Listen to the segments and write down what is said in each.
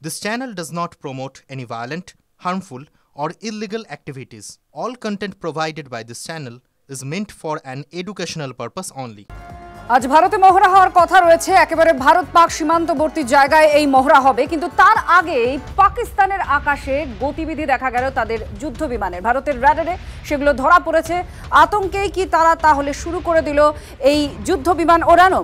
This channel does not promote any violent, harmful, or illegal activities. All content provided by this channel is meant for an educational purpose only. আজ ভারতে মহড়া হওয়ার কথা রয়েছে। একেবারে ভারত পাক সীমান্তবর্তী জায়গায় এই মহড়া হবে, কিন্তু তার আগে পাকিস্তানের আকাশে গতিবিধি দেখা গেল তাদের যুদ্ধ বিমানের। ভারতের রাডারে সেগুলো ধরা পড়েছে। আতঙ্কেই কি তারা তাহলে শুরু করে দিল এই যুদ্ধ বিমান ওড়ানো?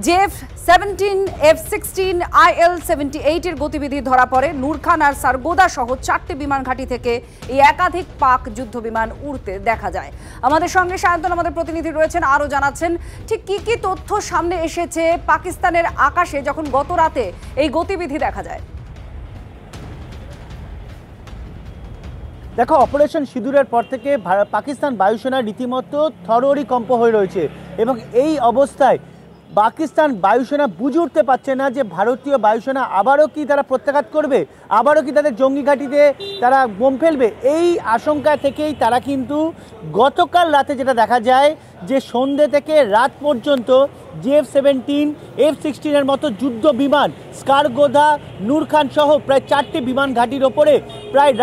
JF-17, F-16, IL-78 এর গতিবিধি ধরা পড়ে। নূর খান আর সারগোদা সহ 4টি বিমান ঘাঁটি থেকে এই একাধিক পাক যুদ্ধ বিমান উড়তে দেখা যায়। আমাদের সঙ্গে সায়ন্তন আমাদের প্রতিনিধি রয়েছেন, আরও জানাচ্ছেন ঠিক কি কি তথ্য সামনে এসেছে পাকিস্তানের আকাশে যখন গত রাতে এই গতিবিধি দেখা যায়। দেখো, অপারেশন সিঁদুরের পর থেকে পাকিস্তান বায়ুসেনা রীতিমতো থরহরিকম্প হয়ে রয়েছে এবং এই অবস্থায় পাকিস্তান বায়ুসেনা বুঝে উঠতে পারছে না যে ভারতীয় বায়ুসেনা আবারও কি তারা প্রত্যাঘাত করবে, আবারও কি তাদের জঙ্গি ঘাঁটিতে তারা বোম ফেলবে। এই আশঙ্কা থেকেই তারা কিন্তু গতকাল রাতে যেটা দেখা যায় যে সন্ধ্যে থেকে রাত পর্যন্ত JF-17, F-16 এর মতো যুদ্ধ বিমান সারগোদা, নূর খান সহ প্রায় 4টি বিমান ঘাঁটির ওপরে প্রায়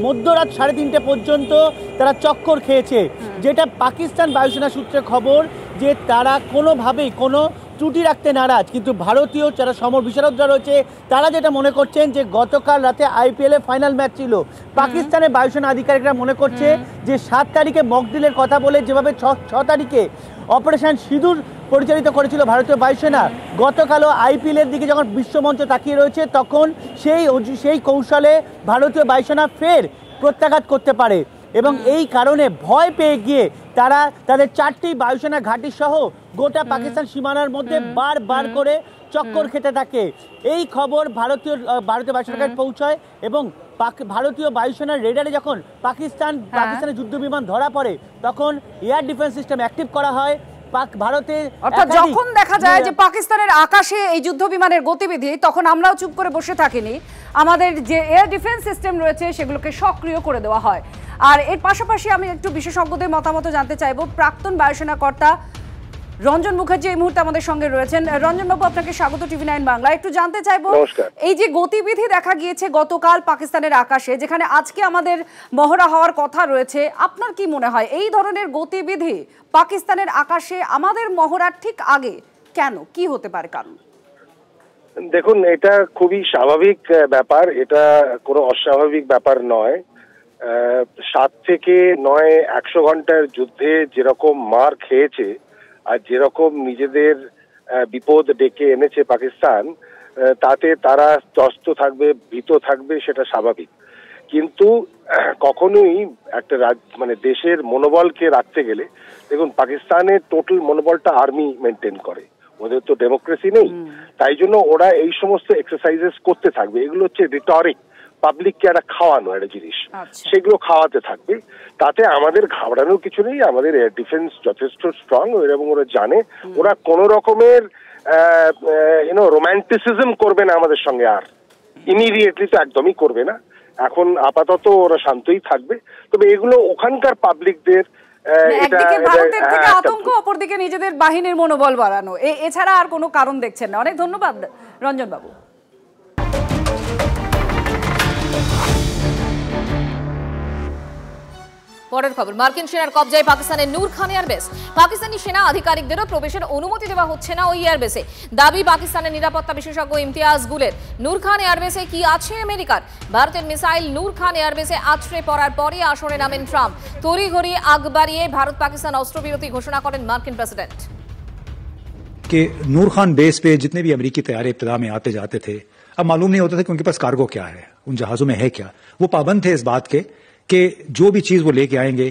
মধ্যরাত 3:30 পর্যন্ত তারা চক্কর খেয়েছে। যেটা পাকিস্তান বায়ুসেনা সূত্রে খবর যে তারা কোনোভাবেই কোনো ত্রুটি রাখতে নারাজ, কিন্তু ভারতীয় যারা সমর বিশারদরা রয়েছে তারা যেটা মনে করছেন যে গতকাল রাতে IPL এর ফাইনাল ম্যাচ ছিল, পাকিস্তানের বায়ুসেনা আধিকারিকরা মনে করছে যে 7 তারিখে মকডিলের কথা বলে যেভাবে 6 তারিখে অপারেশন সিঁদুর পরিচালিত করেছিল ভারতীয় বায়ুসেনা, গতকালও IPL এর দিকে যখন বিশ্বমঞ্চ তাকিয়ে রয়েছে তখন সেই কৌশলে ভারতীয় বায়ুসেনা ফের প্রত্যাঘাত করতে পারে এবং এই কারণে ভয় পেয়ে গিয়ে তারা তাদের 4টি বায়ুসেনা ঘাঁটি সহ গোটা পাকিস্তান সীমানার মধ্যে বারবার করে চক্কর খেতে থাকে। এই খবর ভারতীয় বায়ুসেনার কাছে পৌঁছায় এবং ভারতীয় বায়ুসেনার রেডারে যখন পাকিস্তানের যুদ্ধ বিমান ধরা পড়ে তখন এয়ার ডিফেন্স সিস্টেম অ্যাক্টিভ করা হয়। অর্থাৎ যখন দেখা যায় যে পাকিস্তানের আকাশে এই যুদ্ধ বিমানের গতিবিধি, তখন আমরাও চুপ করে বসে থাকিনি, আমাদের যে এয়ার ডিফেন্স সিস্টেম রয়েছে সেগুলোকে সক্রিয় করে দেওয়া হয়। আর এর পাশাপাশি আমি একটু বিশেষজ্ঞদের মতামত জানতে চাইবো। প্রাক্তন বায়ুসেনা কর্তা রঞ্জন মুখার্জি এই মুহূর্তে আমাদের সঙ্গে রয়েছেন। রঞ্জন বাবু, আপনাকে স্বাগত TV9 বাংলা। একটু জানতে চাইবো, এই যে গতিবিধি দেখা গিয়েছে গতকাল পাকিস্তানের আকাশে, যেখানে আজকে আমাদের মহড়া হওয়ার কথা রয়েছে, আপনার কি মনে হয় এই ধরনের গতিবিধি পাকিস্তানের আকাশে আমাদের মহড়ার ঠিক আগে কেন, কি হতে পারে কারণ? দেখুন, এটা খুবই স্বাভাবিক ব্যাপার, এটা কোনো অস্বাভাবিক ব্যাপার নয়। 7 থেকে 9-100 ঘন্টার যুদ্ধে যেরকম মার খেয়েছে আর যেরকম নিজেদের বিপদ ডেকে এনেছে পাকিস্তান, তাতে তারা ত্রস্ত থাকবে, ভীত থাকবে, সেটা স্বাভাবিক। কিন্তু কখনোই একটা দেশের মনোবলকে রাখতে গেলে, দেখুন পাকিস্তানের টোটাল মনোবলটা আর্মি মেনটেন করে, ওদের তো ডেমোক্রেসি নেই, তাই জন্য ওরা এই সমস্ত এক্সারসাইজেস করতে থাকবে। এগুলো হচ্ছে রিটরিক, পাবলিককে একটা খাওয়ানো একটা জিনিস, সেগুলো খাওয়াতে থাকবে। তাতে আমাদের ঘাবড়ানোর কিছু নেই, আমাদের এয়ার ডিফেন্স যথেষ্ট স্ট্রং এবং ওরা জানে ওরা কোনো রকমের রোম্যান্টিসিজম করবে না আমাদের সঙ্গে, আর ইমিডিয়েটলি তো একদমই করবে না। এখন আপাতত ওরা শান্তই থাকবে, তবে এগুলো ওখানকার পাবলিকদের একদিকে ভারতের থেকে আতঙ্ক, অপরদিকে নিজেদের বাহিনীর মনোবল বাড়ানো, এছাড়া আর কোনো কারণ দেখছেন না। অনেক ধন্যবাদ রঞ্জন বাবু। পরের খবর, মার্কিন সেনার কবজায় পাকিস্তানের নূর খান এয়ারবেস। পাকিস্তানি সেনা আধিকারিকদেরও প্রবেশের অনুমতি দেওয়া হচ্ছে না ওই এয়ারবেসে। দাবি পাকিস্তানের নিরাপত্তা বিশেষজ্ঞ ইমতিয়াজ গুলের। নূর খান এয়ারবেসে কি আছে আমেরিকার? ভারতের মিসাইল নূর খান এয়ারবেসে আছড়ে পড়ার পরই আসরে নামেন ট্রাম্প। তড়িঘড়ি আগ বাড়িয়ে ভারত পাকিস্তান অস্ত্রবিরতি ঘোষণা করেন মার্কিন প্রেসিডেंट। कि नूर खान बेस पे जितने भी अमेरिकी तैयारे इब्तिदा में आते जाते थे, अब मालूम नहीं होता था कि उनके पास कार्गो क्या है, उन जहाजों में है क्या। वो पाबंद थे इस बात के कि जो भी चीज वो लेके आएंगे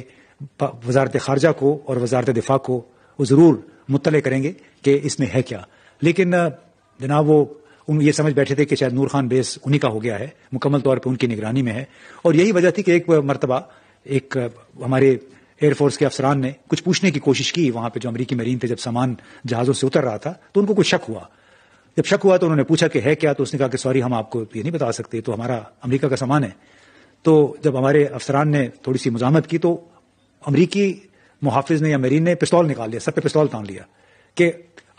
वजारत खारजा को और वजारत दिफा को वो जरूर मुत्तले करेंगे कि इसमें है क्या। लेकिन जनाब वो ये समझ बैठे थे कि शायद नूर खान बेस उन्हीं का हो गया है, मुकम्मल तौर पर उनकी निगरानी में है। और यही वजह थी कि एक मरतबा एक हमारे एयरफोर्स के अफसरान ने कुछ पूछने की कोशिश की वहां पे जो अमेरिकी मरीन थे, जब सामान जहाजों से उतर रहा था तो उनको कुछ शक हुआ। जब शक हुआ तो उन्होंने पूछा कि है क्या, तो उसने कहा कि सॉरी हम आपको ये नहीं बता सकते, तो हमारा अमेरिका का सामान है। तो जब हमारे अफसरान ने थोड़ी सी मुजामत की तो अमरीकी मुहाफिज ने या मरीन ने पिस्तौल निकाल लिया, सब पे पिस्तौल तान लिया कि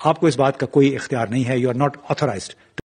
आपको इस बात का कोई इख्तियार नहीं है, यू आर नॉट ऑथराइज्ड